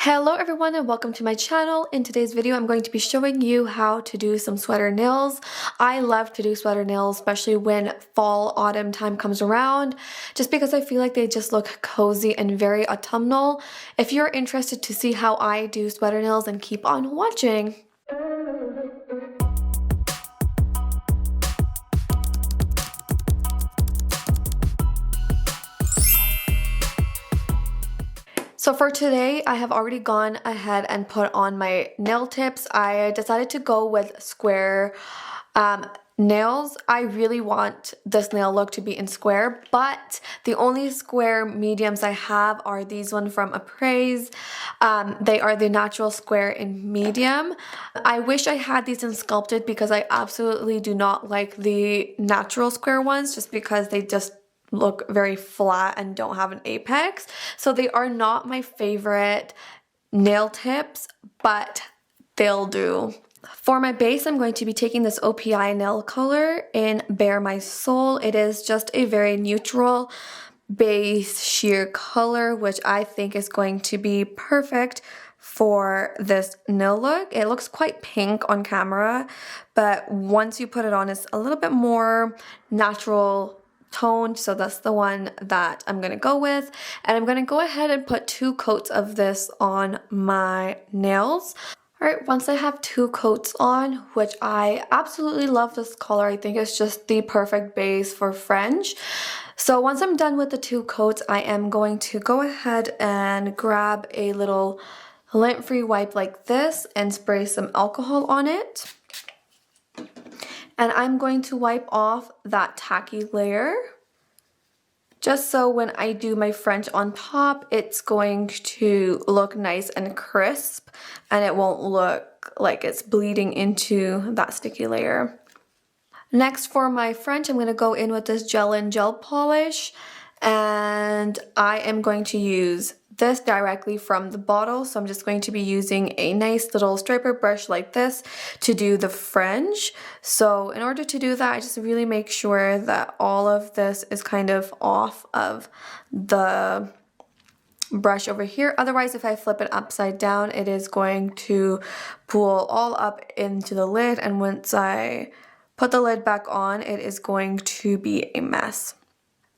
Hello everyone and welcome to my channel. In today's video I'm going to be showing you how to do some sweater nails. I love to do sweater nails, especially when fall autumn time comes around, just because I feel like they just look cozy and very autumnal. If you're interested to see how I do sweater nails, then keep on watching. So for today, I have already gone ahead and put on my nail tips. I decided to go with square nails. I really want this nail look to be in square, but the only square mediums I have are these ones from Apres. They are the natural square in medium. I wish I had these in sculpted because I absolutely do not like the natural square ones just because they just look very flat and don't have an apex. So they are not my favorite nail tips, but they'll do. For my base, I'm going to be taking this OPI nail color in Bare My Soul. It is just a very neutral base sheer color, which I think is going to be perfect for this nail look. It looks quite pink on camera, but once you put it on, it's a little bit more natural toned, so that's the one that I'm gonna go with. And I'm gonna go ahead and put 2 coats of this on my nails. Alright, once I have 2 coats on, which I absolutely love this color, I think it's just the perfect base for French. So once I'm done with the 2 coats, I am going to go ahead and grab a little lint-free wipe like this and spray some alcohol on it. And I'm going to wipe off that tacky layer, just so when I do my French on top, it's going to look nice and crisp, and it won't look like it's bleeding into that sticky layer. Next, for my French, I'm going to go in with this gel polish, and I am going to use this directly from the bottle. So I'm just going to be using a nice little striper brush like this to do the French. So in order to do that, I just really make sure that all of this is kind of off of the brush over here. Otherwise, if I flip it upside down, it is going to pull all up into the lid, and once I put the lid back on, it is going to be a mess.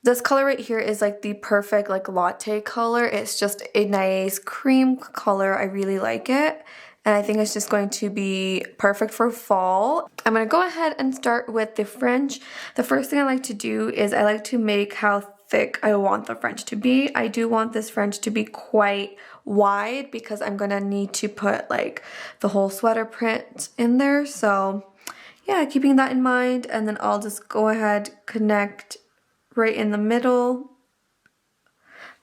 This color right here is like the perfect like latte color. It's just a nice cream color. I really like it. And I think it's just going to be perfect for fall. I'm going to go ahead and start with the French. The first thing I like to do is I like to make how thick I want the French to be. I do want this French to be quite wide because I'm going to need to put like the whole sweater print in there. So yeah, keeping that in mind. And then I'll just go ahead, connect right in the middle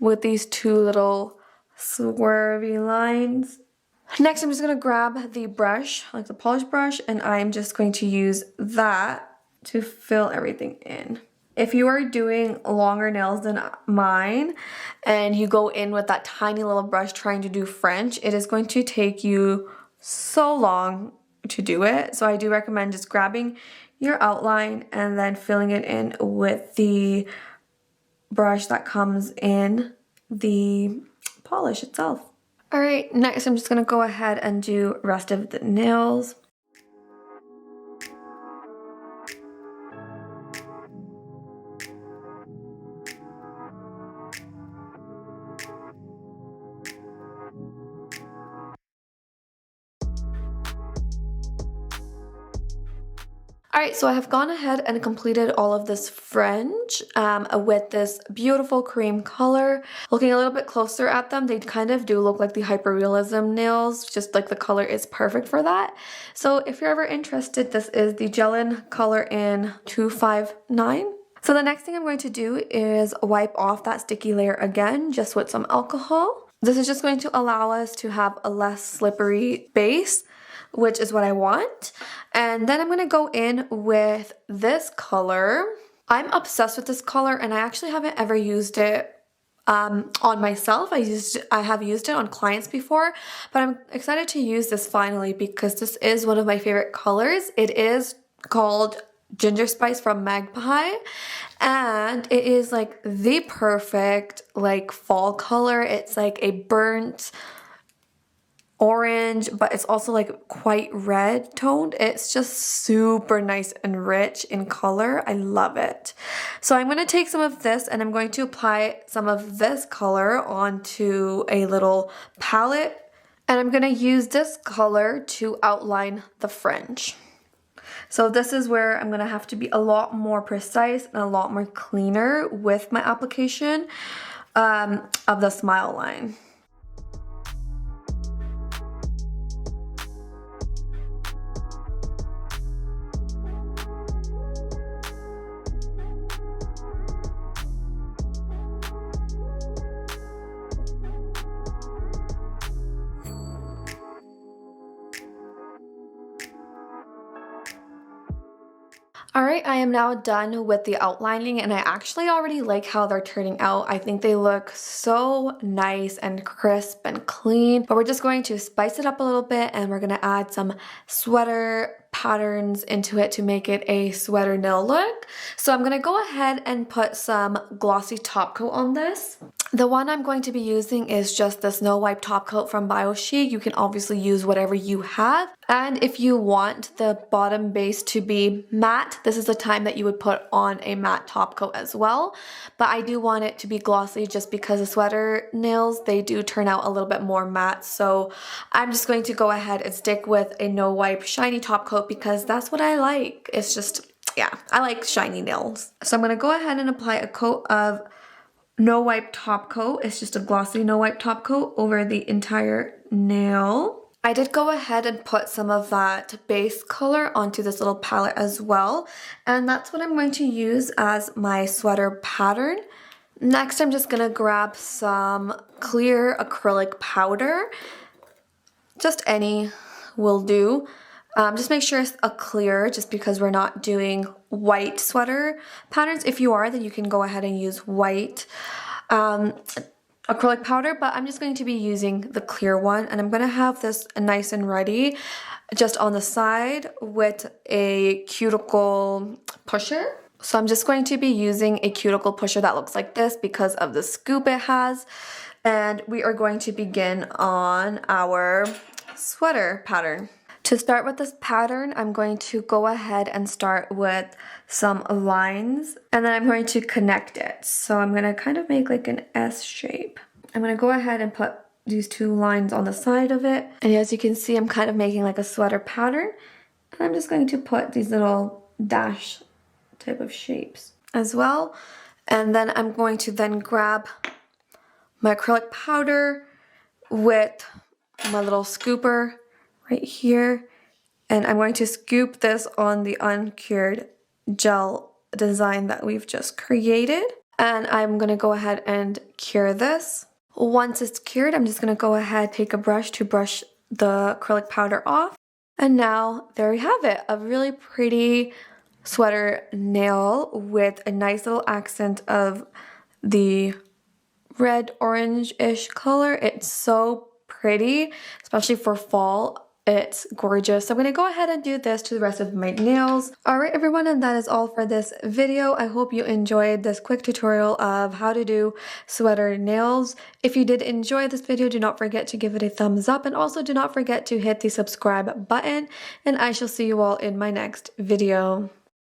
with these 2 little swervy lines. Next, I'm just going to grab the brush, like the polish brush, and I'm just going to use that to fill everything in. If you are doing longer nails than mine and you go in with that tiny little brush trying to do French, it is going to take you so long to do it. So I do recommend just grabbing your outline and then filling it in with the brush that comes in the polish itself. Alright, next I'm just going to go ahead and do rest of the nails. Alright, so I have gone ahead and completed all of this French with this beautiful cream color. Looking a little bit closer at them, they kind of do look like the hyperrealism nails, just like the color is perfect for that. So if you're ever interested, this is the Gelin color in 259. So the next thing I'm going to do is wipe off that sticky layer again, just with some alcohol. This is just going to allow us to have a less slippery base, which is what I want. And then I'm going to go in with this color. I'm obsessed with this color, and I actually haven't ever used it on myself. I have used it on clients before, but I'm excited to use this finally because this is one of my favorite colors. It is called Ginger Spice from Magpie, and it is like the perfect like fall color. It's like a burnt orange, but it's also like quite red toned. It's just super nice and rich in color. I love it. So I'm going to take some of this and I'm going to apply some of this color onto a little palette. And I'm going to use this color to outline the fringe. So this is where I'm going to have to be a lot more precise and a lot more cleaner with my application of the smile line. Alright, I am now done with the outlining and I actually already like how they're turning out. I think they look so nice and crisp and clean, but we're just going to spice it up a little bit and we're going to add some sweater patterns into it to make it a sweater nail look. So I'm going to go ahead and put some glossy top coat on this. The one I'm going to be using is just this no wipe top coat from BioChic. You can obviously use whatever you have. And if you want the bottom base to be matte, this is the time that you would put on a matte top coat as well. But I do want it to be glossy just because the sweater nails, they do turn out a little bit more matte. So I'm just going to go ahead and stick with a no wipe shiny top coat because that's what I like. It's just, yeah, I like shiny nails. So I'm going to go ahead and apply a coat of no wipe top coat. It's just a glossy no wipe top coat over the entire nail. I did go ahead and put some of that base color onto this little palette as well. And that's what I'm going to use as my sweater pattern. Next, I'm just going to grab some clear acrylic powder. Just any will do. Just make sure it's a clear, just because we're not doing white sweater patterns. If you are, then you can go ahead and use white acrylic powder, but I'm just going to be using the clear one, and I'm going to have this nice and ready just on the side with a cuticle pusher. So I'm just going to be using a cuticle pusher that looks like this because of the scoop it has, and we are going to begin on our sweater pattern. To start with this pattern, I'm going to go ahead and start with some lines, and then I'm going to connect it. So I'm going to kind of make like an S shape. I'm going to go ahead and put these two lines on the side of it. And as you can see, I'm kind of making like a sweater pattern. And I'm just going to put these little dash type of shapes as well. And then I'm going to then grab my acrylic powder with my little scooper right here, and I'm going to scoop this on the uncured gel design that we've just created, and I'm going to go ahead and cure this. Once it's cured, I'm just going to go ahead, take a brush to brush the acrylic powder off, and now there we have it, a really pretty sweater nail with a nice little accent of the red orange-ish color. It's so pretty, especially for fall. It's gorgeous. So I'm going to go ahead and do this to the rest of my nails. Alright everyone, and that is all for this video. I hope you enjoyed this quick tutorial of how to do sweater nails. If you did enjoy this video, do not forget to give it a thumbs up, and also do not forget to hit the subscribe button, and I shall see you all in my next video.